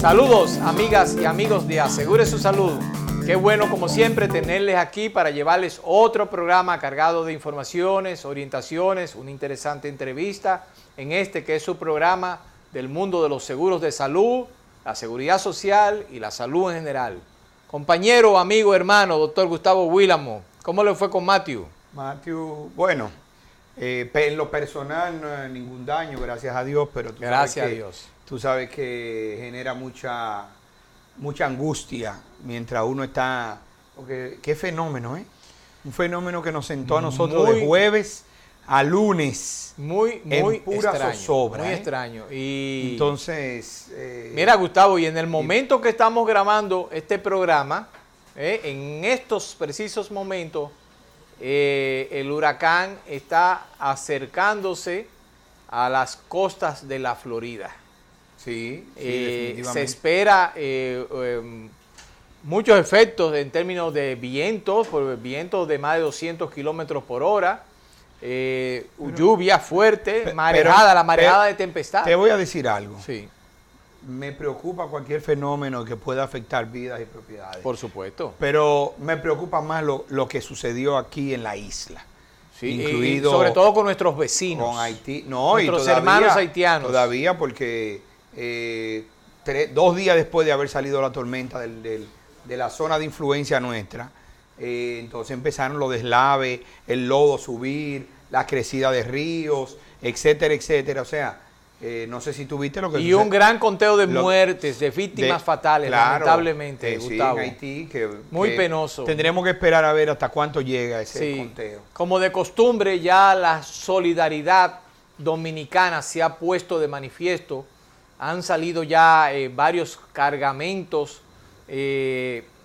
Saludos, amigas y amigos de Asegure su Salud. Qué bueno, como siempre, tenerles aquí para llevarles otro programa cargado de informaciones, orientaciones, una interesante entrevista en este que es su programa del mundo de los seguros de salud, la seguridad social y la salud en general. Compañero, amigo, hermano, doctor Gustavo Willamo, ¿cómo le fue con Matthew? Matthew, bueno, en lo personal no hay ningún daño, gracias a Dios, pero tú sabes que genera mucha angustia mientras uno está, porque qué fenómeno, ¿eh? Un fenómeno que nos sentó a nosotros de jueves a lunes. Muy pura extraño, zozobra, muy extraño. Y entonces, mira, Gustavo, y en el momento que estamos grabando este programa, en estos precisos momentos, el huracán está acercándose a las costas de la Florida. Sí, definitivamente. Se espera muchos efectos en términos de vientos de más de 200 kilómetros por hora, lluvia fuerte, marejada, la marejada de tempestad. Te voy a decir algo. Sí. Me preocupa cualquier fenómeno que pueda afectar vidas y propiedades. Por supuesto. Pero me preocupa más lo que sucedió aquí en la isla. Sí, incluido y sobre todo con nuestros vecinos. Con Haití. No, nuestros hermanos haitianos. Todavía porque 2 días después de haber salido la tormenta de la zona de influencia nuestra, entonces empezaron los deslaves, el lodo subir, la crecida de ríos, etcétera, etcétera. O sea, no sé si tuviste lo que y un gran conteo de muertes, de víctimas fatales, claro, lamentablemente, Gustavo. Sí, en Haití, muy penoso. Tendremos que esperar a ver hasta cuánto llega ese conteo. Como de costumbre, ya la solidaridad dominicana se ha puesto de manifiesto. Han salido ya varios cargamentos,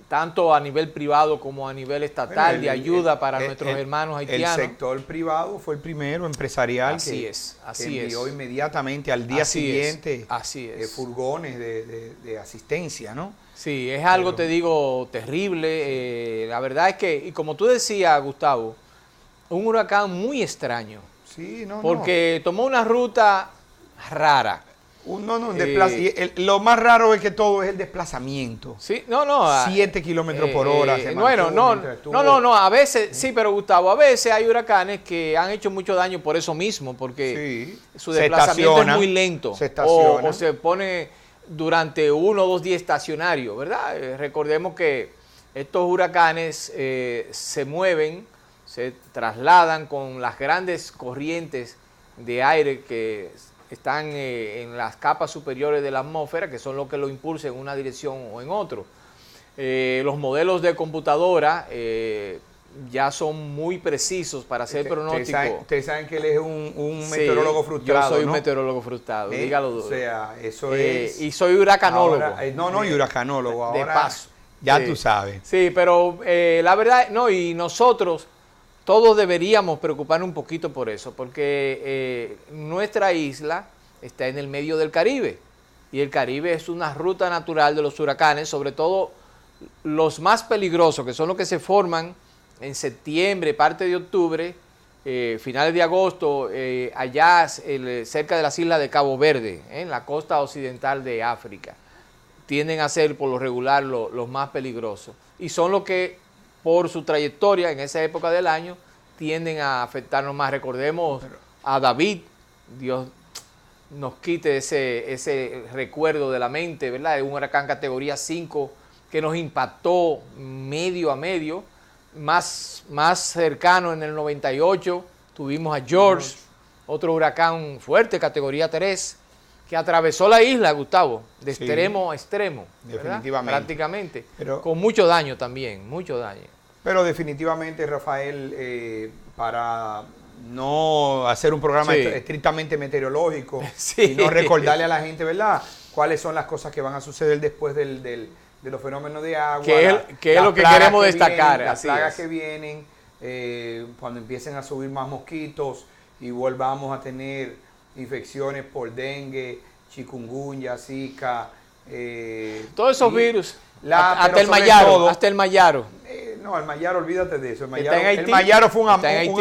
tanto a nivel privado como a nivel estatal, de ayuda para nuestros hermanos haitianos. El sector privado fue el primero empresarial que envió inmediatamente al día siguiente furgones de asistencia, ¿no? Sí, es algo, te digo, terrible. La verdad es que, y como tú decías, Gustavo, un huracán muy extraño. Sí, porque tomó una ruta rara. Lo más raro es que todo es el desplazamiento. Sí, 7 kilómetros por hora. A veces, sí, pero Gustavo, a veces hay huracanes que han hecho mucho daño por eso mismo, porque su desplazamiento es muy lento. O se pone durante 1 o 2 días estacionario, ¿verdad? Recordemos que estos huracanes se mueven, se trasladan con las grandes corrientes de aire que están en las capas superiores de la atmósfera, que son los que lo impulsan en una dirección o en otra. Los modelos de computadora ya son muy precisos para hacer pronóstico. Ustedes saben que él es un meteorólogo frustrado, yo soy un meteorólogo frustrado, dígalo. O sea, eso es... Y soy huracanólogo. Y huracanólogo. Ahora, de paso. Ya tú sabes. Sí, pero la verdad, y nosotros... Todos deberíamos preocuparnos un poquito por eso, porque nuestra isla está en el medio del Caribe, y el Caribe es una ruta natural de los huracanes, sobre todo los más peligrosos, que son los que se forman en septiembre, parte de octubre, finales de agosto, allá cerca de las islas de Cabo Verde, en la costa occidental de África. Tienden a ser por lo regular los más peligrosos, y son los que por su trayectoria en esa época del año, tienden a afectarnos más. Recordemos a David, Dios nos quite ese recuerdo de la mente, ¿verdad? De un huracán categoría 5 que nos impactó medio a medio. Más cercano en el 98, tuvimos a George, otro huracán fuerte, categoría 3, que atravesó la isla, Gustavo, de extremo a extremo. Definitivamente. Prácticamente. Con mucho daño también, mucho daño. Pero definitivamente, Rafael, para no hacer un programa estrictamente meteorológico, sino recordarle a la gente, ¿verdad?, cuáles son las cosas que van a suceder después de los fenómenos de agua. Que es lo que queremos destacar. Las plagas que vienen, cuando empiecen a subir más mosquitos y volvamos a tener infecciones por dengue, chikungunya, zika. Todos esos virus. Hasta el mayaro. No, el mayaro, olvídate de eso. El mayaro fue un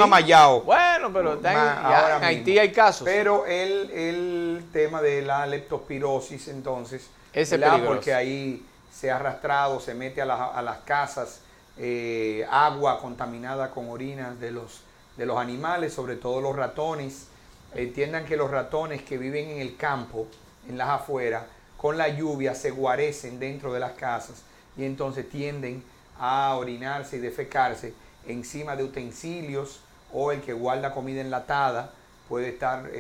amayao. Bueno, pero en Haití hay casos. Pero el tema de la leptospirosis, entonces, Ese es peligroso. Porque ahí se ha arrastrado, se mete a las casas agua contaminada con orinas de los animales, sobre todo los ratones. Entiendan que los ratones que viven en el campo, en las afueras, con la lluvia se guarecen dentro de las casas y entonces tienden a orinarse y defecarse encima de utensilios, o el que guarda comida enlatada puede estar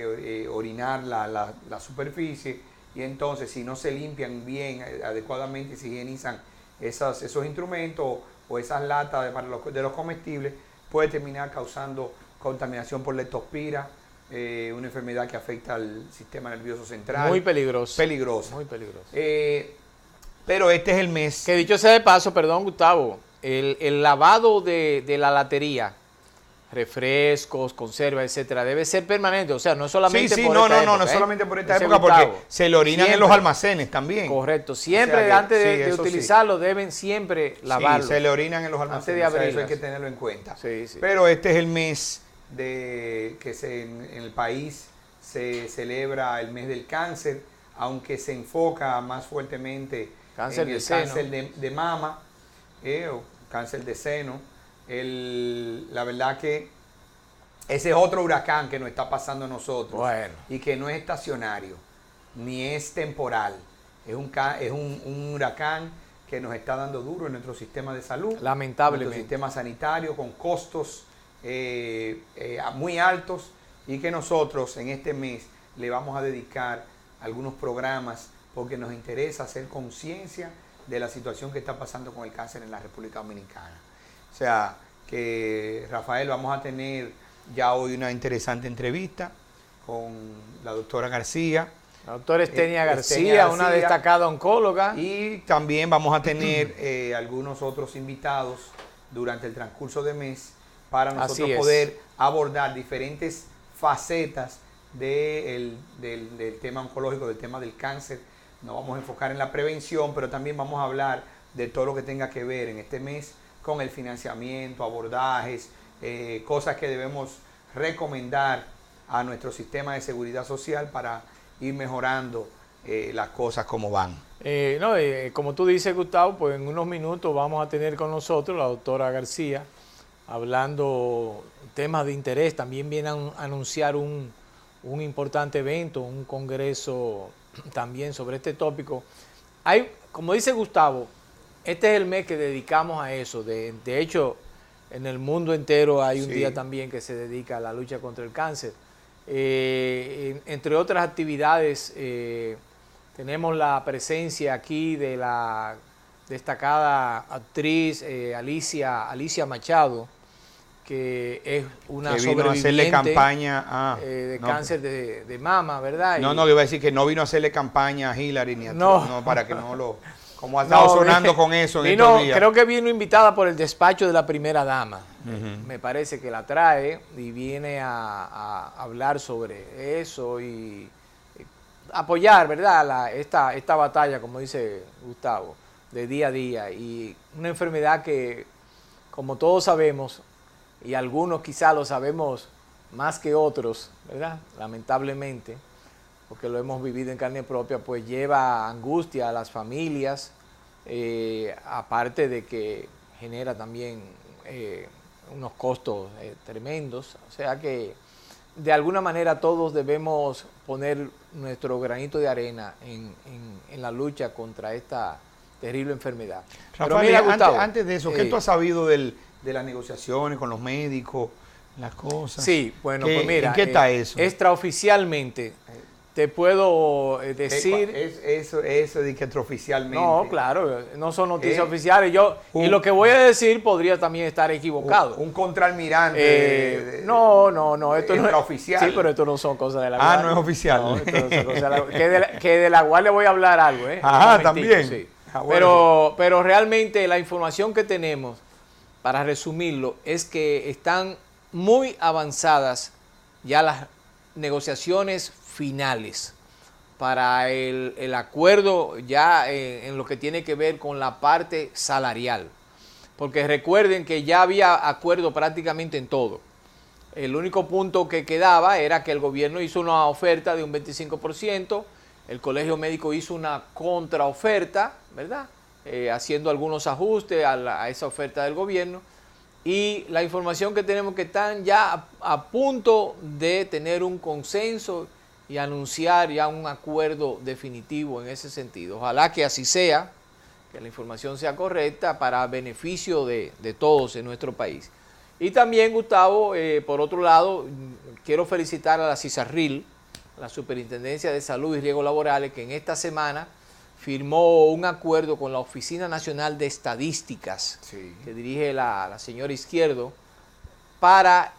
orinar la superficie, y entonces si no se limpian bien, adecuadamente, se higienizan esos instrumentos o esas latas de los comestibles, puede terminar causando contaminación por leptospira, una enfermedad que afecta al sistema nervioso central. Muy peligroso. Peligroso. Muy peligroso. Pero este es el mes. Que dicho sea de paso, perdón, Gustavo, el lavado de la latería, refrescos, conservas, etcétera, debe ser permanente. O sea, no solamente por esta época. No solamente por esta época, porque se le orinan siempre en los almacenes también. Correcto. Siempre, o sea, antes de utilizarlo, deben siempre lavarlo. Sí, se le orinan en los almacenes. Antes de abrirlas. O sea, eso hay que tenerlo en cuenta. Sí, sí. Pero este es el mes que en el país se celebra el mes del cáncer, aunque se enfoca más fuertemente en el cáncer de mama, o cáncer de seno. La verdad que ese es otro huracán que nos está pasando a nosotros, y que no es estacionario ni es temporal. Es un huracán que nos está dando duro en nuestro sistema de salud, lamentablemente, nuestro sistema sanitario, con costos muy altos, y que nosotros en este mes le vamos a dedicar algunos programas porque nos interesa hacer conciencia de la situación que está pasando con el cáncer en la República Dominicana. O sea, que Rafael, vamos a tener ya hoy una interesante entrevista con la doctora García. La doctora Estenia García, una destacada oncóloga. Y también vamos a tener algunos otros invitados durante el transcurso del mes para nosotros poder abordar diferentes facetas del tema oncológico, del tema del cáncer. Nos vamos a enfocar en la prevención, pero también vamos a hablar de todo lo que tenga que ver en este mes con el financiamiento, abordajes, cosas que debemos recomendar a nuestro sistema de seguridad social para ir mejorando las cosas como van. Como tú dices, Gustavo, pues en unos minutos vamos a tener con nosotros la doctora García hablando temas de interés. También viene a anunciar un importante evento, un congreso también sobre este tópico. Como dice Gustavo, este es el mes que dedicamos a eso. De hecho, en el mundo entero hay un día también que se dedica a la lucha contra el cáncer. Entre otras actividades, tenemos la presencia aquí de la destacada actriz Alicia Machado, que es una que vino sobreviviente a hacerle campaña de cáncer de mama, ¿verdad? No, le iba a decir que no vino a hacerle campaña a Hillary ni a no, para que no lo... Como ha estado sonando con eso en estos días. Creo que vino invitada por el despacho de la primera dama. Me parece que la trae y viene a hablar sobre eso y apoyar, ¿verdad? Esta batalla, como dice Gustavo, de día a día. Y una enfermedad que, como todos sabemos, y algunos quizá lo sabemos más que otros, ¿verdad? Lamentablemente, porque lo hemos vivido en carne propia, pues lleva angustia a las familias, aparte de que genera también unos costos tremendos. O sea que de alguna manera todos debemos poner nuestro granito de arena en la lucha contra esta terrible enfermedad. Rafael, pero mira, Gustavo, antes de eso, ¿qué tú has sabido de las negociaciones con los médicos, las cosas? Sí, bueno, pues mira, ¿en qué está eso? Extraoficialmente te puedo decir... Eso de que extraoficialmente... No, claro, no son noticias oficiales. Y lo que voy a decir podría también estar equivocado. Un contraalmirante... No, esto no es oficial. Sí, pero esto no son cosas de la Guardia. No es oficial. No, esto no son cosas de la Guardia. Que de la Guardia voy a hablar algo, Ajá, también. Sí. Bueno. Pero realmente la información que tenemos, para resumirlo, es que están muy avanzadas ya las negociaciones finales para el acuerdo ya en lo que tiene que ver con la parte salarial. Porque recuerden que ya había acuerdo prácticamente en todo. El único punto que quedaba era que el gobierno hizo una oferta de un 25%, el Colegio Médico hizo una contraoferta, ¿verdad? Haciendo algunos ajustes a esa oferta del gobierno. Y la información que tenemos que están ya a punto de tener un consenso y anunciar ya un acuerdo definitivo en ese sentido. Ojalá que así sea, que la información sea correcta para beneficio de todos en nuestro país. Y también, Gustavo, por otro lado, quiero felicitar a la CISARRIL, la Superintendencia de Salud y Riesgos Laborales, que en esta semana firmó un acuerdo con la Oficina Nacional de Estadísticas, sí, que dirige la señora Izquierdo, para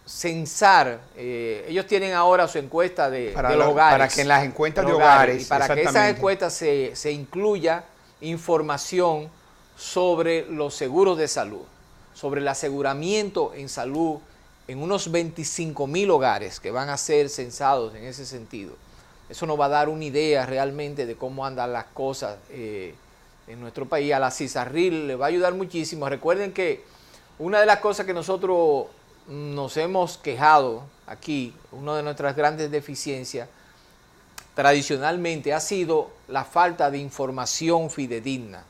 censar. Ellos tienen ahora su encuesta de los hogares. Para que en las encuestas de hogares, y para que esas encuestas se incluya información sobre los seguros de salud, sobre el aseguramiento en salud en unos 25,000 hogares que van a ser censados en ese sentido. Eso nos va a dar una idea realmente de cómo andan las cosas en nuestro país. A la CISARRIL le va a ayudar muchísimo. Recuerden que una de las cosas que nosotros nos hemos quejado aquí, una de nuestras grandes deficiencias, tradicionalmente ha sido la falta de información fidedigna,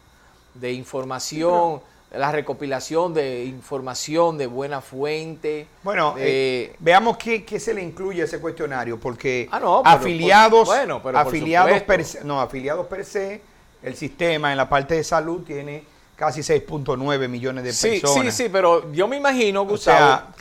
de información, la recopilación de información de buena fuente. Bueno, veamos qué se le incluye a ese cuestionario, porque afiliados per se, el sistema en la parte de salud tiene casi 6.9 millones de personas. Sí, pero yo me imagino, Gustavo,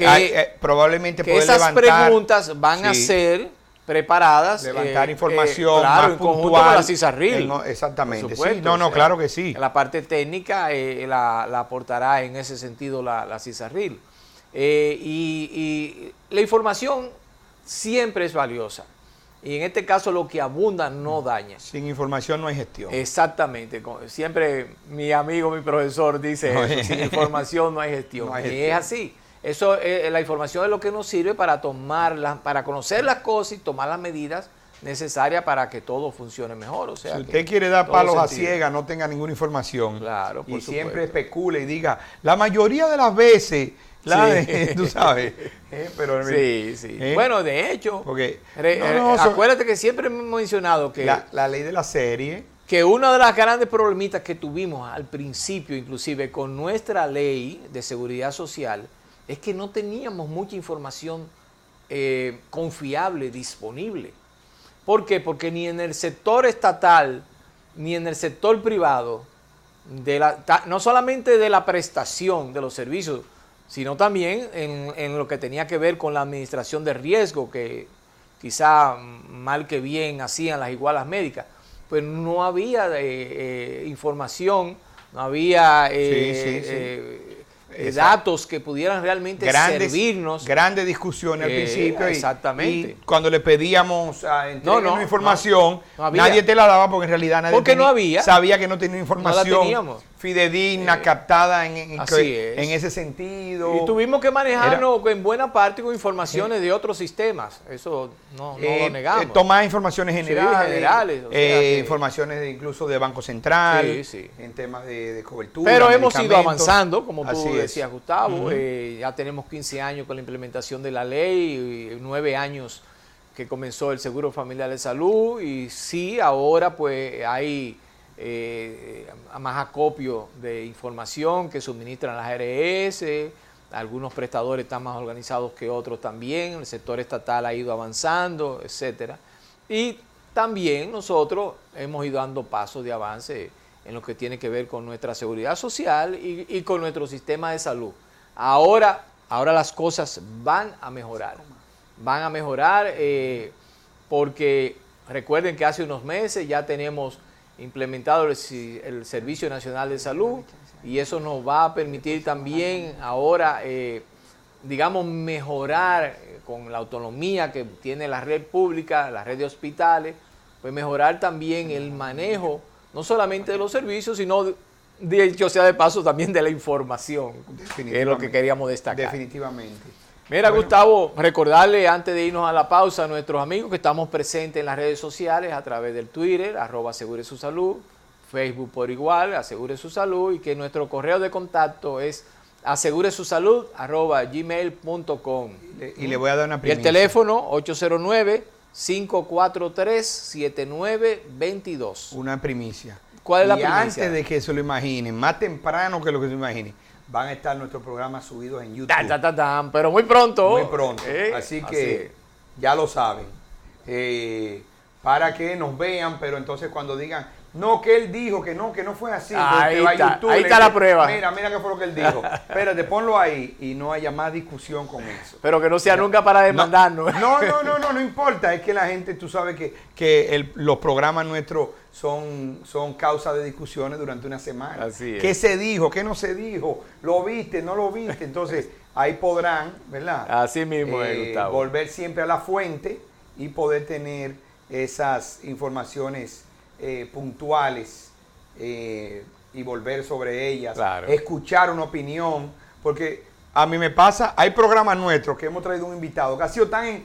probablemente que esas preguntas van a ser preparadas, levantar información claro, más en conjunto puntual con la CISARRIL. Exactamente, supuesto, sí. No, claro que sí. La parte técnica la aportará en ese sentido la CISARRIL. Y la información siempre es valiosa. Y en este caso lo que abunda no daña. Sin información no hay gestión. Exactamente. Siempre mi amigo, mi profesor dice eso, sin información no hay gestión. No hay gestión. Y es así. Eso, la información es lo que nos sirve para para conocer las cosas y tomar las medidas necesarias para que todo funcione mejor. O sea, si usted quiere dar palos a ciegas, no tenga ninguna información. Claro, por y siempre especule y diga, la mayoría de las veces, tú sabes. Pero, sí. Bueno, de hecho, acuérdate que siempre hemos mencionado que la ley de la serie, que una de las grandes problemitas que tuvimos al principio, inclusive con nuestra ley de seguridad social, es que no teníamos mucha información confiable, disponible. ¿Por qué? Porque ni en el sector estatal, ni en el sector privado, no solamente de la prestación de los servicios, sino también en lo que tenía que ver con la administración de riesgo, que quizá mal que bien hacían las igualas médicas, pues no había información, no había datos que pudieran realmente servirnos. Grandes discusiones al principio. Exactamente. Y cuando le pedíamos información, nadie te la daba porque en realidad nadie sabía que no tenía información fidedigna, captada en ese sentido. Y tuvimos que manejarnos en buena parte con informaciones de otros sistemas. Eso no lo negamos. Tomar informaciones generales. O sea informaciones incluso de Banco Central, en temas de cobertura. Pero hemos ido avanzando, como tú decías, Gustavo. Ya tenemos 15 años con la implementación de la ley, y 9 años que comenzó el Seguro Familiar de Salud. Y sí, ahora pues hay más acopio de información que suministran las ARS, algunos prestadores están más organizados que otros también, el sector estatal ha ido avanzando, etcétera. Y también nosotros hemos ido dando pasos de avance en lo que tiene que ver con nuestra seguridad social y con nuestro sistema de salud. Ahora las cosas van a mejorar porque recuerden que hace unos meses ya tenemos implementado el Servicio Nacional de Salud y eso nos va a permitir también ahora, digamos, mejorar con la autonomía que tiene la red pública, la red de hospitales, pues mejorar también el manejo, no solamente de los servicios, sino, dicho sea de paso, también de la información, que es lo que queríamos destacar. Definitivamente. Mira, Gustavo, recordarle antes de irnos a la pausa a nuestros amigos que estamos presentes en las redes sociales a través del Twitter, @aseguresusalud, Facebook por igual, Asegure Su Salud, y que nuestro correo de contacto es aseguresusalud@gmail.com. Y le voy a dar una primicia. Y el teléfono 809 543-7922. Una primicia. ¿Cuál es la primicia? Antes de que se lo imaginen, más temprano que lo que se imaginen, van a estar nuestros programas subidos en YouTube. Pero muy pronto. Muy pronto. Así que ya lo saben. Para que nos vean, pero entonces cuando digan, no, que él dijo que no fue así. Ahí está la prueba. Mira qué fue lo que él dijo. Espérate, ponlo ahí y no haya más discusión con eso. Pero que no sea nunca para demandarnos. No importa. Es que la gente, tú sabes que los programas nuestros son causa de discusiones durante una semana. Así es. ¿Qué se dijo? ¿Qué no se dijo? ¿Lo viste? ¿No lo viste? Entonces, ahí podrán, ¿verdad? Así mismo Gustavo. Volver siempre a la fuente y poder tener esas informaciones puntuales y volver sobre ellas, claro. Escuchar una opinión, porque a mí me pasa, hay programas nuestros que hemos traído un invitado que ha sido tan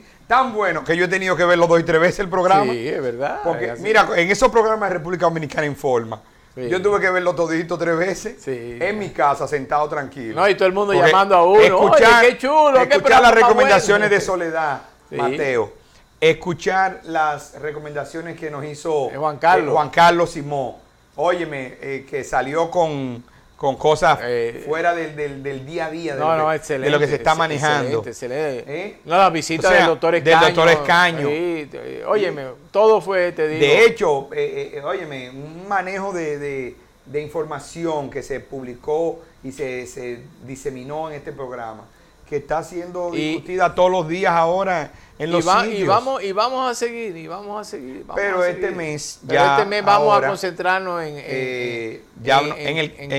bueno que yo he tenido que verlo 2 y 3 veces el programa. Sí, es verdad. Porque mira, en esos programas de República Dominicana Informa, sí. Yo tuve que verlo todito 3 veces en mi casa, sentado tranquilo. No, y todo el mundo llamando a uno. Escuchar, oye, qué chulo. Escuchar las recomendaciones de Soledad, sí. Mateo. Escuchar las recomendaciones que nos hizo Juan Carlos Simón. Óyeme, que salió con cosas fuera del día a día, de lo que se está manejando. Excelente. No, la visita del doctor Escaño. Del doctor Escaño. Óyeme, todo fue, te digo. De hecho, óyeme, un manejo de información que se publicó y se diseminó en este programa, que está siendo discutida todos los días ahora en los sitios. Y vamos a seguir. Pero este mes vamos a concentrarnos en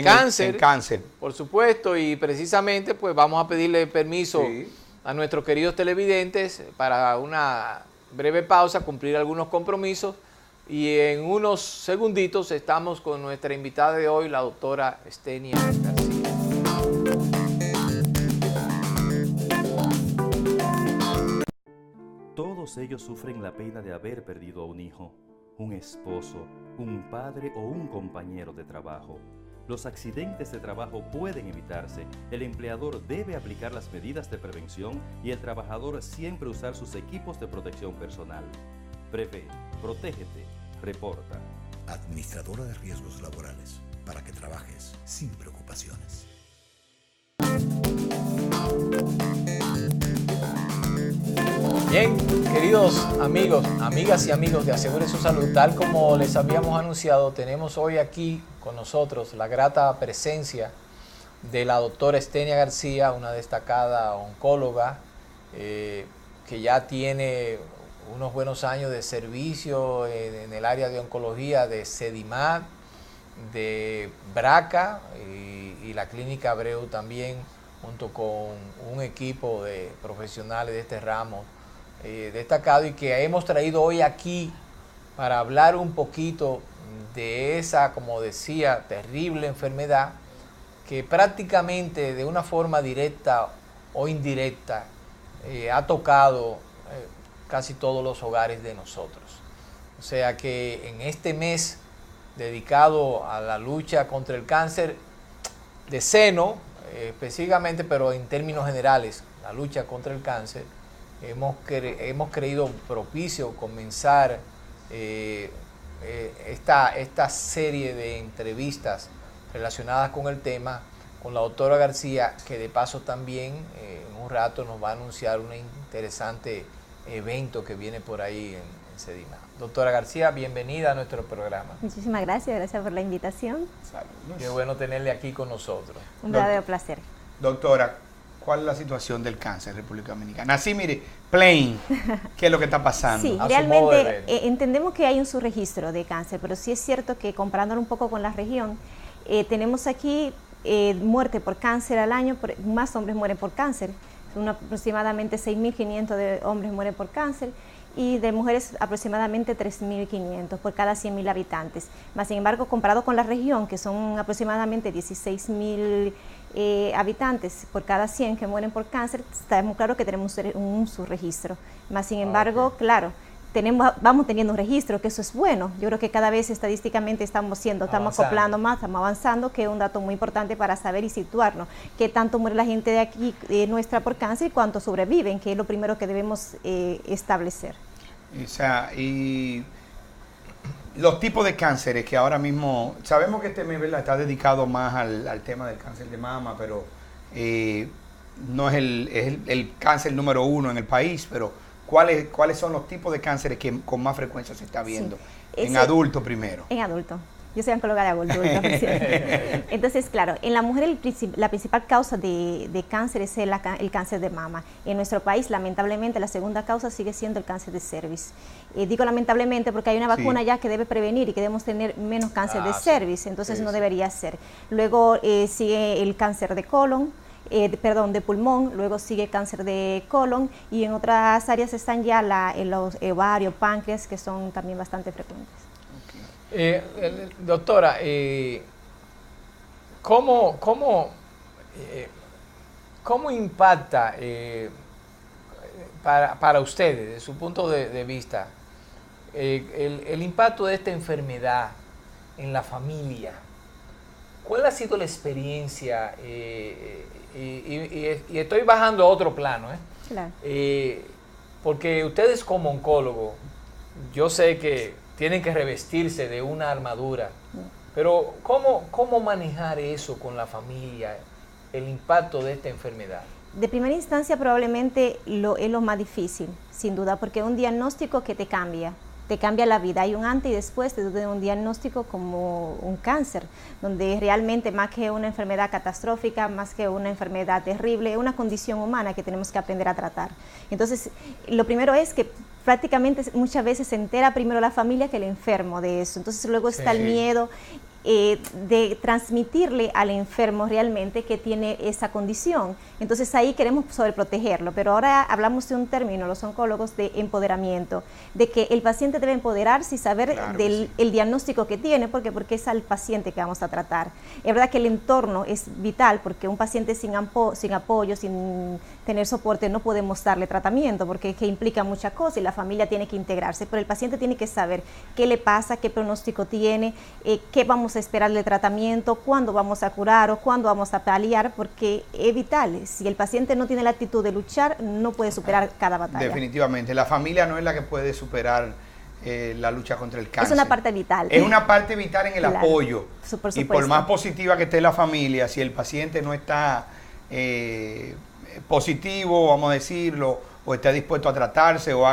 cáncer. En cáncer. Por supuesto, y precisamente pues vamos a pedirle permiso a nuestros queridos televidentes para una breve pausa, cumplir algunos compromisos. Y en unos segunditos estamos con nuestra invitada de hoy, la doctora Estenia García. Todos ellos sufren la pena de haber perdido a un hijo, un esposo, un padre o un compañero de trabajo. Los accidentes de trabajo pueden evitarse, el empleador debe aplicar las medidas de prevención y el trabajador siempre usar sus equipos de protección personal. Prevé, protégete, reporta. Administradora de Riesgos Laborales, para que trabajes sin preocupaciones. Bien, queridos amigos, amigas y amigos de Asegure Su Salud, tal como les habíamos anunciado, tenemos hoy aquí con nosotros la grata presencia de la doctora Estenia García, una destacada oncóloga que ya tiene unos buenos años de servicio en el área de oncología de Sedimad, de Braca y la Clínica Abreu también, junto con un equipo de profesionales de este ramo destacado, y que hemos traído hoy aquí para hablar un poquito de esa, como decía, terrible enfermedad que prácticamente de una forma directa o indirecta ha tocado casi todos los hogares de nosotros. O sea que en este mes dedicado a la lucha contra el cáncer de seno, específicamente, pero en términos generales, la lucha contra el cáncer, hemos creído propicio comenzar esta serie de entrevistas relacionadas con el tema con la doctora García, que de paso también en un rato nos va a anunciar un interesante evento que viene por ahí en Sedimad. Doctora García, bienvenida a nuestro programa. Muchísimas gracias por la invitación. Saludos. Qué bueno tenerle aquí con nosotros. Un verdadero placer. Doctora, ¿cuál es la situación del cáncer en República Dominicana? Así, mire, plain, ¿qué es lo que está pasando? Sí, realmente entendemos que hay un subregistro de cáncer, pero sí es cierto que comparándolo un poco con la región, tenemos aquí muerte por cáncer al año, más hombres mueren por cáncer, aproximadamente 6.500 de hombres mueren por cáncer, y de mujeres aproximadamente 3.500 por cada 100.000 habitantes. Más sin embargo, comparado con la región, que son aproximadamente 16.000 habitantes por cada 100 que mueren por cáncer, está muy claro que tenemos un subregistro. Más sin embargo, claro, vamos teniendo un registro, que eso es bueno. Yo creo que cada vez estadísticamente estamos acoplando más, estamos avanzando, que es un dato muy importante para saber y situarnos. Qué tanto muere la gente de aquí nuestra por cáncer y cuánto sobreviven, que es lo primero que debemos establecer. O sea, y los tipos de cánceres que ahora mismo, sabemos que este mes, ¿verdad?, está dedicado más al tema del cáncer de mama, pero no es el cáncer número 1 en el país, pero ¿cuáles son los tipos de cánceres que con más frecuencia se está viendo? Sí. En adulto primero. En adulto. Yo soy oncóloga de adulto. Entonces, claro, en la mujer la principal causa de cáncer es el cáncer de mama. En nuestro país, lamentablemente, la segunda causa sigue siendo el cáncer de cervix. Digo lamentablemente porque hay una vacuna ya que debe prevenir y que debemos tener menos cáncer de cervix, entonces no debería ser. Luego sigue el cáncer de colon, de pulmón, luego sigue cáncer de colon y en otras áreas están ya los ovarios, páncreas, que son también bastante frecuentes. Doctora, ¿cómo impacta para ustedes, desde su punto de vista, el impacto de esta enfermedad en la familia? ¿Cuál ha sido la experiencia? Y estoy bajando a otro plano, Claro. Porque ustedes como oncólogos, yo sé que tienen que revestirse de una armadura, pero ¿cómo manejar eso con la familia, el impacto de esta enfermedad? De primera instancia probablemente es lo más difícil, sin duda, porque es un diagnóstico que te cambia la vida. Hay un antes y después de un diagnóstico como un cáncer, donde realmente más que una enfermedad catastrófica, más que una enfermedad terrible, es una condición humana que tenemos que aprender a tratar. Entonces, lo primero es que prácticamente muchas veces se entera primero la familia que el enfermo de eso. Entonces luego está el miedo de transmitirle al enfermo realmente que tiene esa condición. Entonces ahí queremos sobreprotegerlo, pero ahora hablamos de un término, los oncólogos, de empoderamiento, de que el paciente debe empoderarse y saber el diagnóstico que tiene, porque es al paciente que vamos a tratar. Es verdad que el entorno es vital, porque un paciente sin apoyo, sin tener soporte, no podemos darle tratamiento, porque que implica muchas cosas y la familia tiene que integrarse, pero el paciente tiene que saber qué le pasa, qué pronóstico tiene, qué vamos a esperar del tratamiento, cuándo vamos a curar o cuándo vamos a paliar, porque es vital. Si el paciente no tiene la actitud de luchar, no puede superar cada batalla. Definitivamente, la familia no es la que puede superar la lucha contra el cáncer. Es una parte vital. Es una parte vital en el apoyo. Y por más positiva que esté la familia, si el paciente no está positivo, vamos a decirlo, o está dispuesto a tratarse o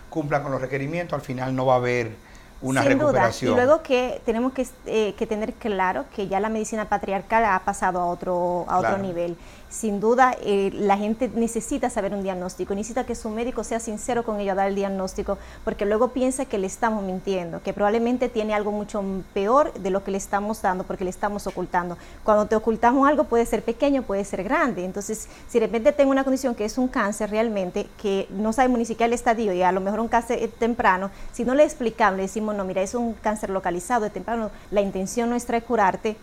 cumpla con los requerimientos, al final no va a haber una recuperación. Duda. Y luego que tenemos que tener claro que ya la medicina patriarcal ha pasado a otro nivel. Sin duda, la gente necesita saber un diagnóstico, necesita que su médico sea sincero con ello a dar el diagnóstico, porque luego piensa que le estamos mintiendo, que probablemente tiene algo mucho peor de lo que le estamos dando, porque le estamos ocultando. Cuando te ocultamos algo puede ser pequeño, puede ser grande. Entonces, si de repente tengo una condición que es un cáncer realmente, que no sabemos ni siquiera el estadio, y a lo mejor un cáncer temprano, si no le explicamos, le decimos, no, mira, es un cáncer localizado de temprano, la intención nuestra es curarte,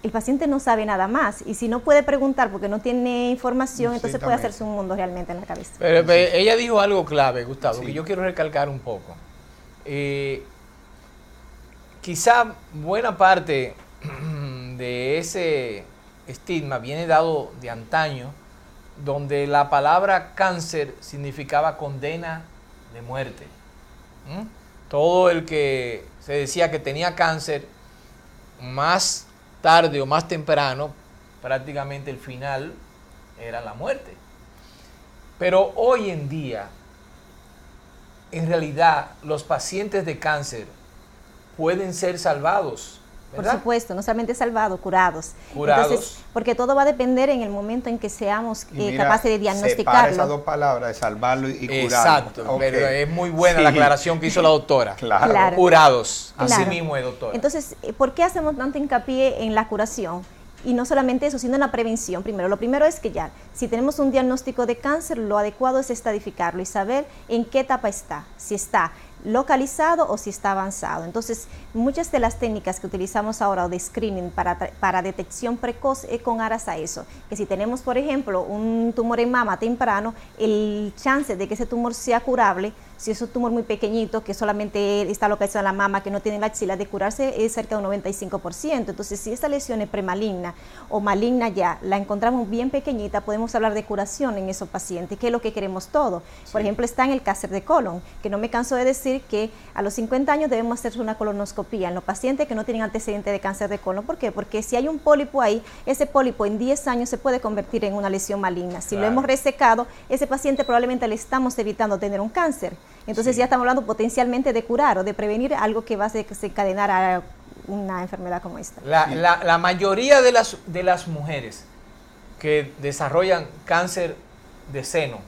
el paciente no sabe nada más, y si no puede preguntar porque no tiene información, entonces puede hacerse un mundo realmente en la cabeza. Pero ella dijo algo clave, Gustavo, que yo quiero recalcar un poco. Quizá buena parte de ese estigma viene dado de antaño, donde la palabra cáncer significaba condena de muerte. Todo el que se decía que tenía cáncer, más tarde o más temprano, prácticamente el final era la muerte. Pero hoy en día, en realidad, los pacientes de cáncer pueden ser salvados, ¿verdad? Por supuesto, no solamente salvados, curados. Entonces, porque todo va a depender en el momento en que seamos capaces de diagnosticarlo. Separa esas dos palabras, de salvarlo y curarlo. Exacto, pero es muy buena la aclaración que hizo la doctora. Claro. Curados, así mismo es, doctora. Entonces, ¿por qué hacemos tanto hincapié en la curación? Y no solamente eso, sino en la prevención. Primero, lo primero es que ya, si tenemos un diagnóstico de cáncer, lo adecuado es estadificarlo y saber en qué etapa está, si está localizado o si está avanzado. Entonces, muchas de las técnicas que utilizamos ahora o de screening para detección precoz es con aras a eso, que si tenemos, por ejemplo, un tumor en mama temprano, el chance de que ese tumor sea curable Si es un tumor muy pequeñito, que solamente está localizado en la mama, que no tiene la axila, de curarse es cerca de un 95%. Entonces, si esta lesión es premaligna o maligna ya, la encontramos bien pequeñita, podemos hablar de curación en esos pacientes, que es lo que queremos todo. Sí. Por ejemplo, está en el cáncer de colon, que no me canso de decir que a los 50 años debemos hacer una colonoscopía en los pacientes que no tienen antecedentes de cáncer de colon. ¿Por qué? Porque si hay un pólipo ahí, ese pólipo en 10 años se puede convertir en una lesión maligna. Si lo hemos resecado, ese paciente probablemente le estamos evitando tener un cáncer. Entonces ya estamos hablando potencialmente de curar o de prevenir algo que va a desencadenar a una enfermedad como esta. La mayoría de las mujeres que desarrollan cáncer de seno,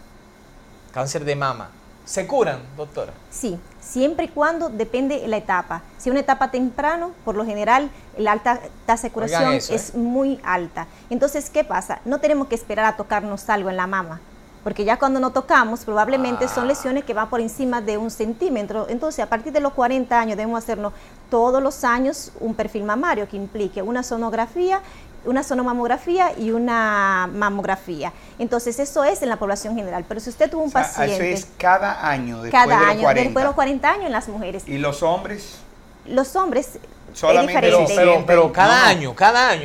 cáncer de mama, ¿se curan, doctora? Sí, siempre y cuando depende de la etapa. Si es una etapa temprano, por lo general, la alta tasa de curación es muy alta. Entonces, ¿qué pasa? No tenemos que esperar a tocarnos algo en la mama, porque ya cuando nos tocamos, probablemente son lesiones que van por encima de 1 centímetro. Entonces, a partir de los 40 años, debemos hacernos todos los años un perfil mamario que implique una sonografía, una sonomamografía y una mamografía. Entonces, eso es en la población general. Pero si usted tuvo un paciente... Eso es cada año, después de los 40. Después de los 40 años en las mujeres. ¿Y los hombres? Los hombres... Solamente es diferente. Pero cada año,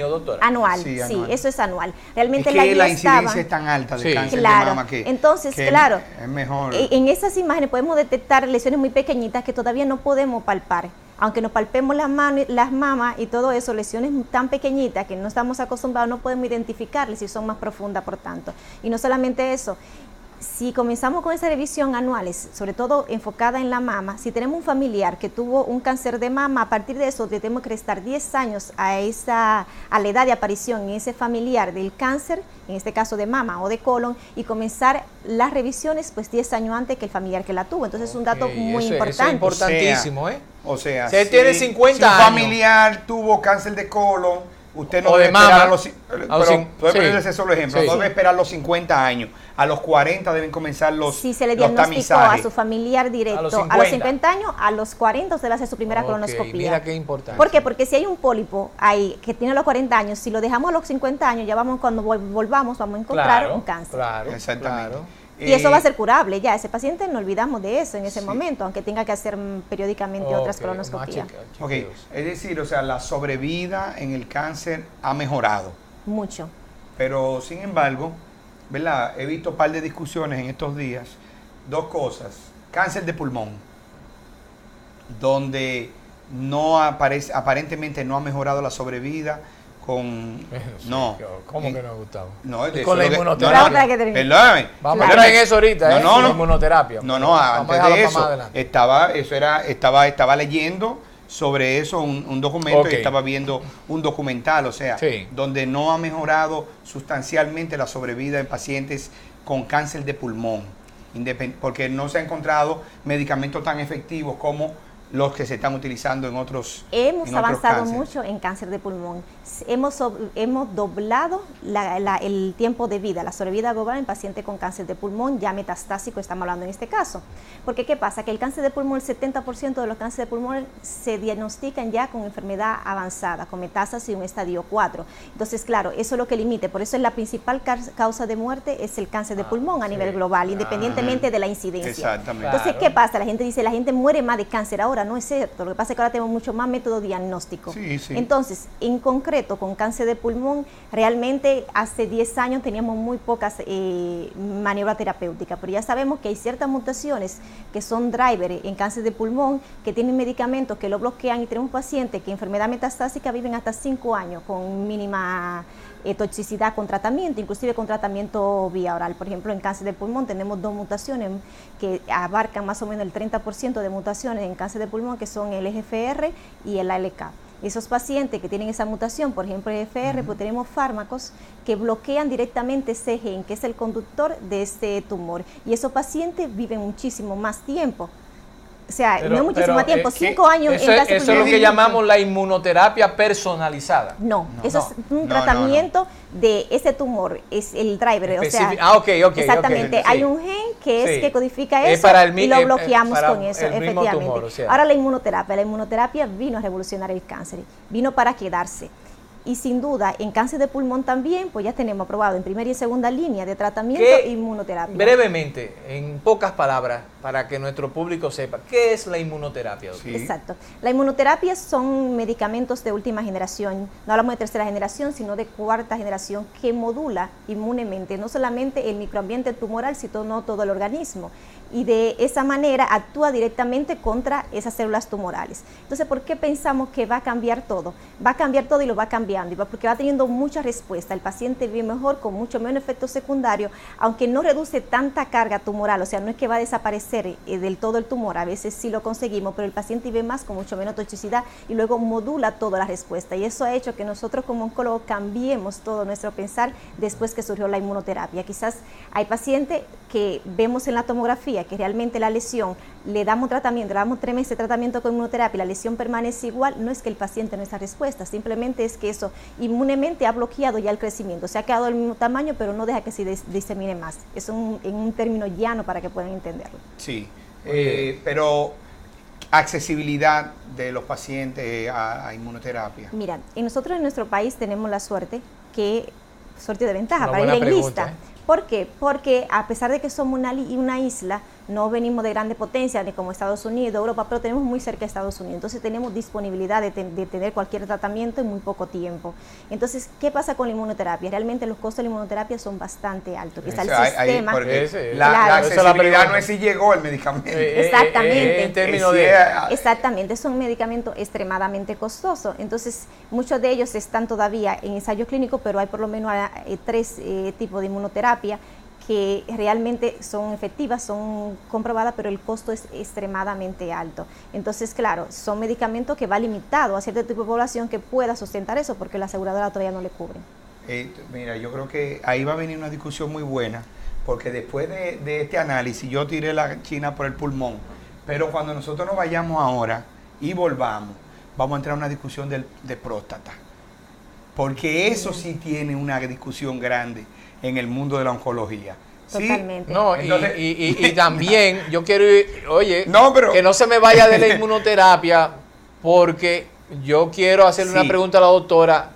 doctora. Anual, sí, eso es anual. Realmente es que la incidencia es tan alta de cáncer de mama que... Entonces, que claro, es mejor. En esas imágenes podemos detectar lesiones muy pequeñitas que todavía no podemos palpar. Aunque nos palpemos las mamas y todo eso, lesiones tan pequeñitas que no estamos acostumbrados, no podemos identificarlas si son más profundas, por tanto. Y no solamente eso, si comenzamos con esa revisión anuales, sobre todo enfocada en la mama, si tenemos un familiar que tuvo un cáncer de mama, a partir de eso tenemos que restar 10 años a la edad de aparición en ese familiar del cáncer, en este caso de mama o de colon, y comenzar las revisiones pues 10 años antes que el familiar que la tuvo. Entonces es un dato muy importante. Eso es importantísimo, O sea, si tiene 50 años. Si un familiar tuvo cáncer de colon, usted no debe esperar ese solo ejemplo, no debe esperar los 50 años. A los 40 deben comenzar los si se le diagnosticó a su familiar directo a los 50 años, a los 40 usted le hace su primera colonoscopia. Mira qué importante. ¿Por qué? Porque si hay un pólipo ahí que tiene los 40 años, si lo dejamos a los 50 años, ya cuando volvamos, vamos a encontrar un cáncer. Claro, exactamente. Claro. Y eso va a ser curable ya, ese paciente no olvidamos de eso en ese momento, aunque tenga que hacer periódicamente otras colonoscopías. Es decir, o sea, la sobrevida en el cáncer ha mejorado. Mucho. Pero, sin embargo, ¿verdad? He visto un par de discusiones en estos días, dos cosas. Cáncer de pulmón, donde aparentemente no ha mejorado la sobrevida con... ¿Cómo que no, Gustavo? No, con la inmunoterapia. Perdóname. Vamos a entrar en eso ahorita, la inmunoterapia. Antes de eso, estaba leyendo sobre eso un documento y estaba viendo un documental, o sea, donde no ha mejorado sustancialmente la sobrevida en pacientes con cáncer de pulmón, porque no se ha encontrado medicamentos tan efectivos como los que se están utilizando en otros Hemos avanzado mucho en cáncer de pulmón. Hemos doblado el tiempo de vida, la sobrevida global en pacientes con cáncer de pulmón ya metastásico, estamos hablando en este caso. Porque ¿qué pasa? Que el cáncer de pulmón, el 70% de los cánceres de pulmón se diagnostican ya con enfermedad avanzada, con metástasis en un estadio 4. Entonces, claro, eso es lo que limite. Por eso es la principal causa de muerte es el cáncer de pulmón a nivel global, independientemente de la incidencia. Exactamente. Entonces, ¿qué pasa? La gente dice, la gente muere más de cáncer ahora. No es cierto, lo que pasa es que ahora tenemos mucho más método diagnóstico. Entonces, en concreto, con cáncer de pulmón, realmente hace 10 años teníamos muy pocas maniobras terapéuticas, pero ya sabemos que hay ciertas mutaciones que son drivers en cáncer de pulmón, que tienen medicamentos que lo bloquean, y tenemos pacientes que en enfermedad metastásica viven hasta 5 años con mínima toxicidad con tratamiento, inclusive con tratamiento vía oral. Por ejemplo, en cáncer de pulmón tenemos 2 mutaciones que abarcan más o menos el 30% de mutaciones en cáncer de pulmón, que son el EGFR y el ALK. Esos pacientes que tienen esa mutación, por ejemplo el EGFR, pues tenemos fármacos que bloquean directamente ese gen, que es el conductor de este tumor, y esos pacientes viven muchísimo más tiempo. O sea, no es muchísimo tiempo, 5 años en cáncer de pulmón. Eso es lo que llamamos la inmunoterapia personalizada. No, eso es un tratamiento de ese tumor, es el driver. O sea, exactamente, hay un gen que es que codifica eso y lo bloqueamos con eso, efectivamente. Tumor, o sea. Ahora la inmunoterapia vino a revolucionar el cáncer, vino para quedarse. y sin duda en cáncer de pulmón también, pues ya tenemos aprobado en primera y segunda línea de tratamiento inmunoterapia. Brevemente, en pocas palabras, para que nuestro público sepa, ¿qué es la inmunoterapia, doctor? Sí. Exacto. La inmunoterapia son medicamentos de última generación, no hablamos de tercera generación, sino de cuarta generación, que modula inmunemente, no solamente el microambiente tumoral, sino todo el organismo. Y de esa manera actúa directamente contra esas células tumorales. Entonces, ¿por qué pensamos que va a cambiar todo? Va a cambiar todo y lo va cambiando, porque va teniendo mucha respuesta. El paciente vive mejor, con mucho menos efectos secundarios, aunque no reduce tanta carga tumoral, o sea, no es que va a desaparecer del todo el tumor, a veces sí lo conseguimos, pero el paciente vive más con mucho menos toxicidad y luego modula toda la respuesta. Y eso ha hecho que nosotros como oncólogos cambiemos todo nuestro pensar después que surgió la inmunoterapia. Quizás hay pacientes que vemos en la tomografía que realmente la lesión, le damos tratamiento, le damos 3 meses de tratamiento con inmunoterapia, la lesión permanece igual, no es que el paciente no está respuesta, simplemente es que eso inmunemente ha bloqueado ya el crecimiento, se ha quedado del mismo tamaño, pero no deja que se disemine más. Es en un término llano para que puedan entenderlo. Sí, pero accesibilidad de los pacientes a inmunoterapia. Mira, nosotros en nuestro país tenemos la suerte de ventaja Una para ir buena en pregunta, lista. ¿Por qué? Porque a pesar de que somos una isla, no venimos de grande potencia, ni como Estados Unidos, Europa, pero tenemos muy cerca de Estados Unidos, entonces tenemos disponibilidad de tener cualquier tratamiento en muy poco tiempo. Entonces, ¿qué pasa con la inmunoterapia? Realmente los costos de la inmunoterapia son bastante altos. Quizá el sistema... La accesibilidad no es si llegó el medicamento. Exactamente. En términos Exactamente, es un medicamento extremadamente costoso. Entonces, muchos de ellos están todavía en ensayo clínico, pero hay por lo menos 3 tipos de inmunoterapia que realmente son efectivas, son comprobadas, pero el costo es extremadamente alto. Entonces, claro, son medicamentos que va limitado a cierto tipo de población que pueda sustentar eso, porque la aseguradora todavía no le cubre. Mira, yo creo que ahí va a venir una discusión muy buena, porque después de este análisis, yo tiré la China por el pulmón, pero cuando nosotros nos vayamos ahora y volvamos, vamos a entrar a una discusión de próstata, porque eso sí tiene una discusión grande en el mundo de la oncología. Totalmente. ¿Sí? No, entonces, y también yo quiero pero, que no se me vaya de la inmunoterapia, porque yo quiero hacerle una pregunta a la doctora